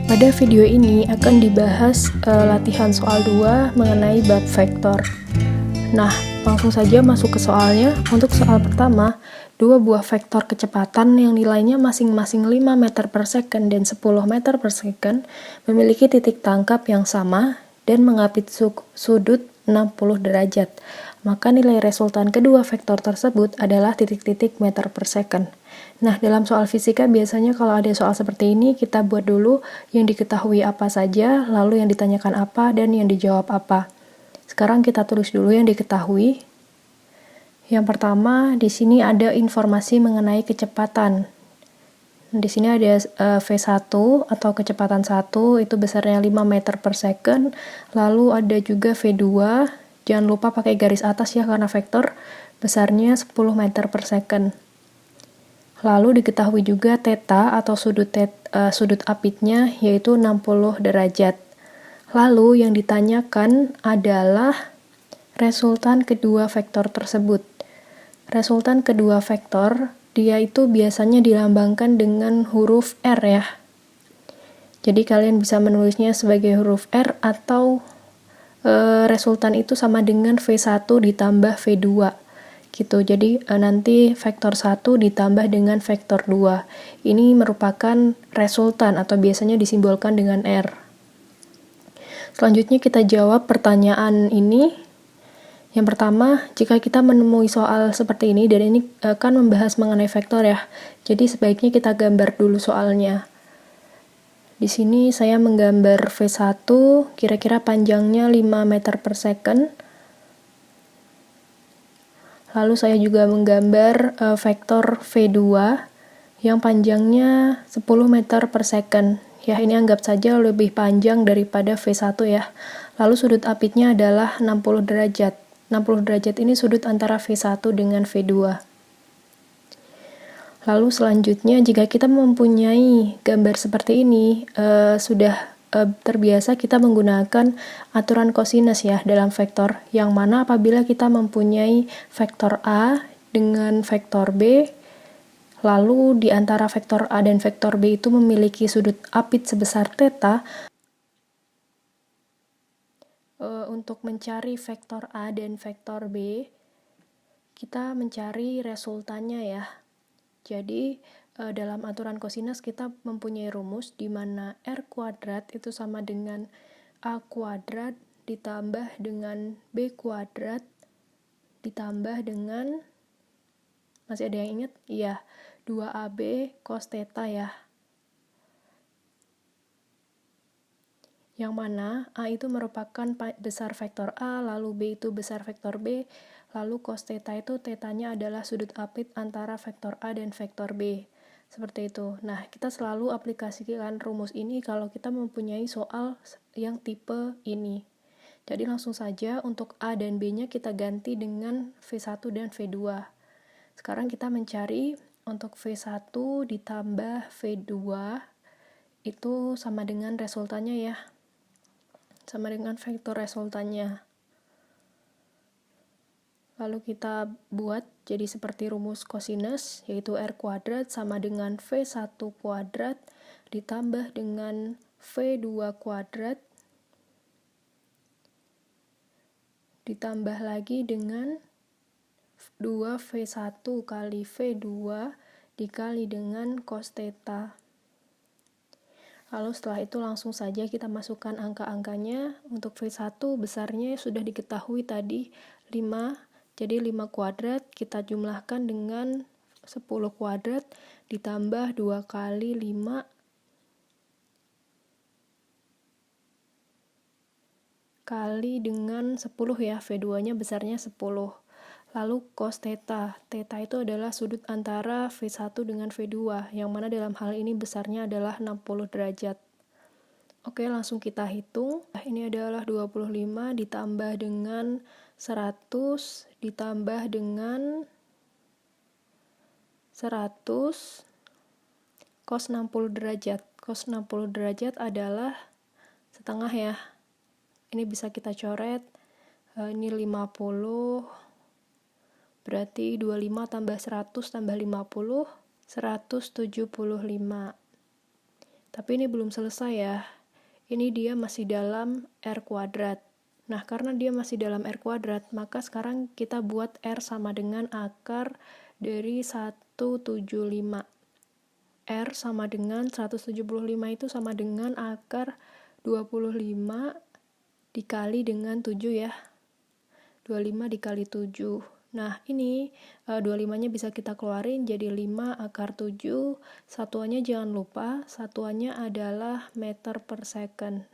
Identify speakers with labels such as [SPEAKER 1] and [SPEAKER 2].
[SPEAKER 1] Pada video ini akan dibahas latihan soal 2 mengenai bab vektor. Nah, langsung saja masuk ke soalnya. Untuk soal pertama, dua buah vektor kecepatan yang nilainya masing-masing 5 meter per second dan 10 meter per second memiliki titik tangkap yang sama dan mengapit sudut 60 derajat. Maka nilai resultan kedua vektor tersebut adalah titik-titik meter per second. Nah, dalam soal fisika biasanya kalau ada soal seperti ini, kita buat dulu yang diketahui apa saja, lalu yang ditanyakan apa, dan yang dijawab apa. Sekarang kita tulis dulu yang diketahui. Yang pertama, di sini ada informasi mengenai kecepatan. Di sini ada V1 atau kecepatan 1, itu besarnya 5 meter per second. Lalu ada juga V2, jangan lupa pakai garis atas ya karena vektor, besarnya 10 meter per second. Lalu diketahui juga theta atau sudut apitnya yaitu 60 derajat. Lalu yang ditanyakan adalah resultan kedua vektor tersebut. Resultan kedua vektor dia itu biasanya dilambangkan dengan huruf R ya. Jadi kalian bisa menulisnya sebagai huruf R atau resultan itu sama dengan V1 ditambah V2 gitu. Jadi nanti vektor 1 ditambah dengan vektor 2. Ini merupakan resultan atau biasanya disimbolkan dengan R. Selanjutnya kita jawab pertanyaan ini. Yang pertama, jika kita menemui soal seperti ini, dan ini akan membahas mengenai vektor ya. Jadi sebaiknya kita gambar dulu soalnya. Di sini saya menggambar V1, kira-kira panjangnya 5 meter per second. Lalu saya juga menggambar vektor V2 yang panjangnya 10 meter per second. Ya, ini anggap saja lebih panjang daripada V1 ya. Lalu sudut apitnya adalah 60 derajat. 60 derajat ini sudut antara V1 dengan V2. Lalu selanjutnya, jika kita mempunyai gambar seperti ini, sudah terbiasa kita menggunakan aturan kosinus ya dalam vektor, yang mana apabila kita mempunyai vektor A dengan vektor B, lalu di antara vektor A dan vektor B itu memiliki sudut apit sebesar theta, untuk mencari vektor A dan vektor B, kita mencari resultannya ya. Jadi dalam aturan kosinus kita mempunyai rumus di mana R kuadrat itu sama dengan A kuadrat ditambah dengan B kuadrat ditambah dengan, masih ada yang ingat? Iya, 2AB cos theta ya. Yang mana A itu merupakan besar vektor A, lalu B itu besar vektor B, lalu cos theta itu tetanya adalah sudut apit antara vektor A dan vektor B. Seperti itu. Nah, kita selalu aplikasikan rumus ini kalau kita mempunyai soal yang tipe ini. Jadi langsung saja untuk A dan B-nya kita ganti dengan V1 dan V2. Sekarang kita mencari untuk V1 ditambah V2 itu sama dengan resultannya ya. Sama dengan vektor resultannya. Lalu kita buat jadi seperti rumus kosinus, yaitu R kuadrat sama dengan V1 kuadrat ditambah dengan V2 kuadrat ditambah lagi dengan 2V1 kali V2 dikali dengan cos theta. Lalu setelah itu langsung saja kita masukkan angka-angkanya. Untuk V1 besarnya sudah diketahui tadi 5, jadi 5 kuadrat kita jumlahkan dengan 10 kuadrat ditambah 2 kali 5 kali dengan 10 ya, V2-nya besarnya 10. Lalu cos theta. Theta itu adalah sudut antara V1 dengan V2, yang mana dalam hal ini besarnya adalah 60 derajat. Oke, langsung kita hitung. Ini adalah 25 ditambah dengan 100 ditambah dengan 100 cos 60 derajat. Cos 60 derajat adalah setengah ya. Ini bisa kita coret. Ini 50, berarti 25 tambah 100 tambah 50, 175. Tapi ini belum selesai ya. Ini dia masih dalam R kuadrat. Nah, karena dia masih dalam R kuadrat, maka sekarang kita buat R sama dengan akar dari 175. R sama dengan 175 itu sama dengan akar 25 dikali dengan 7 ya. 25 dikali 7. Nah, ini 25-nya bisa kita keluarin jadi 5 akar 7. Satuannya jangan lupa, satuannya adalah meter per second.